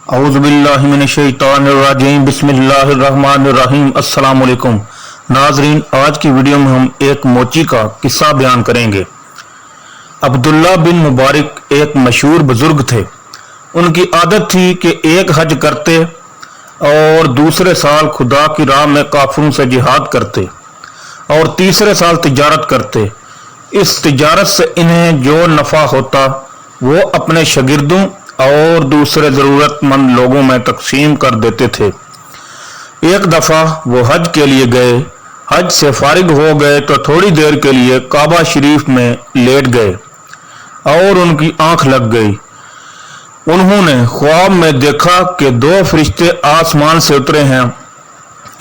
औज़ुबिल्लाहिमिनश्शैतानिर्रजीम बिस्मिल्लाहिर्रहमानिर्रहीम। अस्सलाम वालेकुम नाजरीन, आज की वीडियो में हम एक मोची का किस्सा बयान करेंगे। अब्दुल्ला बिन मुबारक एक मशहूर बुजुर्ग थे। उनकी आदत थी कि एक हज करते और दूसरे साल खुदा की राह में काफिरों से जिहाद करते और तीसरे साल तिजारत करते। इस तिजारत से इन्हें जो नफा होता वो अपने शागिर्दों और दूसरे जरूरतमंद लोगों में तकसीम कर देते थे। एक दफा वो हज के लिए गए। हज से फारिग हो गए तो थोड़ी देर के लिए काबा शरीफ में लेट गए और उनकी आंख लग गई। उन्होंने ख्वाब में देखा कि दो फरिश्ते आसमान से उतरे हैं।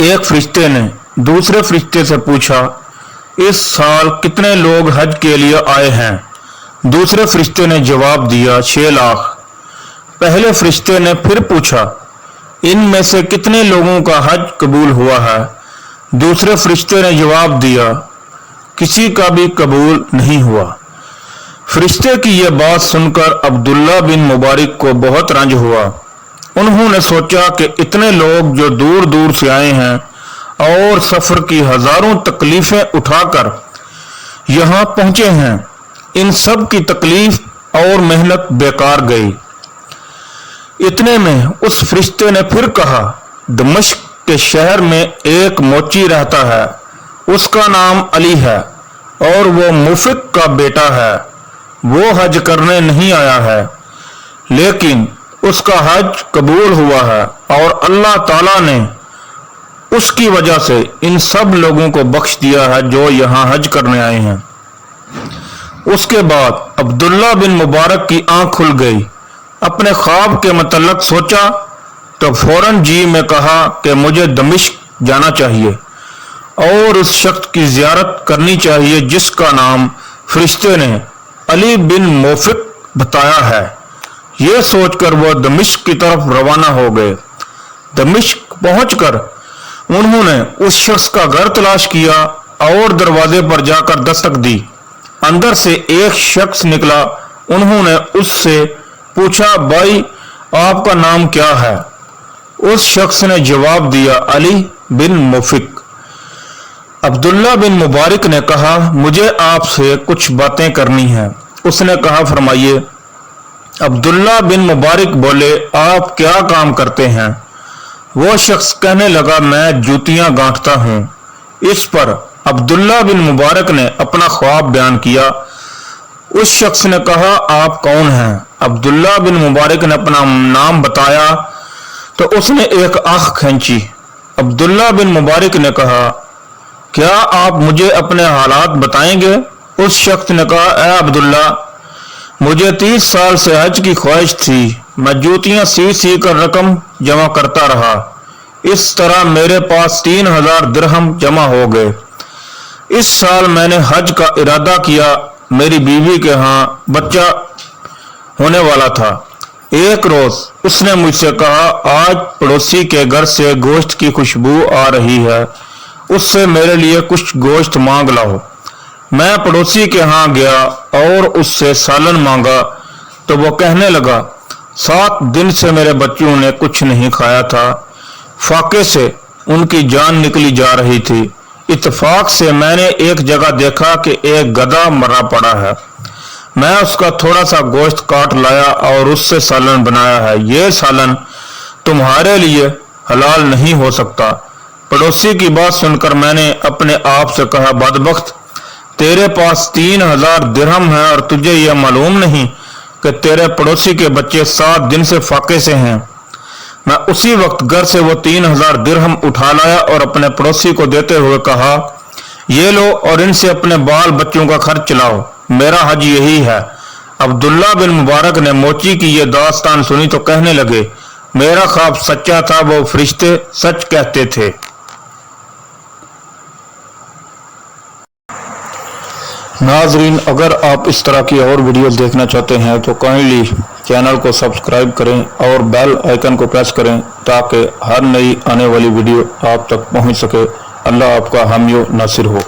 एक फरिश्ते ने दूसरे फरिश्ते से पूछा, इस साल कितने लोग हज के लिए आए हैं? दूसरे फरिश्ते ने जवाब दिया, 6 लाख। पहले फरिश्ते ने फिर पूछा, इनमें से कितने लोगों का हज कबूल हुआ है? दूसरे फरिश्ते ने जवाब दिया, किसी का भी कबूल नहीं हुआ। फरिश्ते की यह बात सुनकर अब्दुल्ला बिन मुबारक को बहुत रंज हुआ। उन्होंने सोचा कि इतने लोग जो दूर दूर से आए हैं और सफर की हजारों तकलीफें उठाकर यहाँ पहुंचे हैं, इन सब की तकलीफ और मेहनत बेकार गई। इतने में उस फरिश्ते ने फिर कहा, दमिश्क के शहर में एक मोची रहता है, उसका नाम अली है और वो मुफिक का बेटा है। वो हज करने नहीं आया है, लेकिन उसका हज कबूल हुआ है और अल्लाह ताला ने उसकी वजह से इन सब लोगों को बख्श दिया है जो यहाँ हज करने आए हैं। उसके बाद अब्दुल्ला बिन मुबारक की आंख खुल गई। अपने ख्वाब के मतलब सोचा तो फौरन जी में कहा कि मुझे दमिश्क जाना चाहिए और उस शख्स की जियारत करनी चाहिए जिसका नाम फरिश्ते ने अली बिन मुफिक बताया है। यह सोचकर वो दमिश्क की तरफ रवाना हो गए। दमिश्क पहुंचकर उन्होंने उस शख्स का घर तलाश किया और दरवाजे पर जाकर दस्तक दी। अंदर से एक शख्स निकला। उन्होंने उससे पूछा, भाई आपका नाम क्या है? उस शख्स ने जवाब दिया, अली बिन मुफिक। अब्दुल्ला बिन मुबारक ने कहा, मुझे आपसे कुछ बातें करनी हैं। उसने कहा, फरमाइए। अब्दुल्ला बिन मुबारक बोले, आप क्या काम करते हैं? वो शख्स कहने लगा, मैं जूतियां गांठता हूं। इस पर अब्दुल्ला बिन मुबारक ने अपना ख्वाब बयान किया। उस शख्स ने कहा, आप कौन हैं? अब्दुल्ला बिन मुबारक ने अपना नाम बताया तो उसने एक आंख खींची। अब्दुल्ला बिन मुबारक ने कहा, क्या आप मुझे अपने हालात बताएंगे? उस शख्स ने कहा, ऐ अब्दुल्ला, मुझे 30 साल से हज की ख्वाहिश थी। मैं जूतियां सी कर रकम जमा करता रहा। इस तरह मेरे पास 3000 दिरहम जमा हो गए। इस साल मैंने हज का इरादा किया। मेरी बीवी के यहाँ बच्चा होने वाला था। एक रोज उसने मुझसे कहा, आज पड़ोसी के घर से गोश्त की खुशबू आ रही है, उससे मेरे लिए कुछ गोश्त मांग लाओ। मैं पड़ोसी के यहाँ गया और उससे सालन मांगा तो वो कहने लगा, 7 दिन से मेरे बच्चों ने कुछ नहीं खाया था। फाके से उनकी जान निकली जा रही थी। इत्तेफाक से मैंने एक जगह देखा कि एक गधा मरा पड़ा है। मैं उसका थोड़ा सा गोश्त काट लाया और उससे सालन बनाया है। ये सालन तुम्हारे लिए हलाल नहीं हो सकता। पड़ोसी की बात सुनकर मैंने अपने आप से कहा, बदबख्त, तेरे पास 3000 दिरहम है और तुझे यह मालूम नहीं कि तेरे पड़ोसी के बच्चे 7 दिन से फाके से हैं। मैं उसी वक्त घर से वो 3000 दिरहम उठा लाया और अपने पड़ोसी को देते हुए कहा, ये लो और इनसे अपने बाल बच्चों का खर्च चलाओ। मेरा हज यही है। अब्दुल्ला बिन मुबारक ने मोची की ये दास्तान सुनी तो कहने लगे, मेरा ख्वाब सच्चा था, वो फरिश्ते सच कहते थे। नाजरीन, अगर आप इस तरह की और वीडियो देखना चाहते हैं तो काइंडली चैनल को सब्सक्राइब करें और बेल आइकन को प्रेस करें ताकि हर नई आने वाली वीडियो आप तक पहुंच सके। अल्लाह आपका हामी नासिर हो।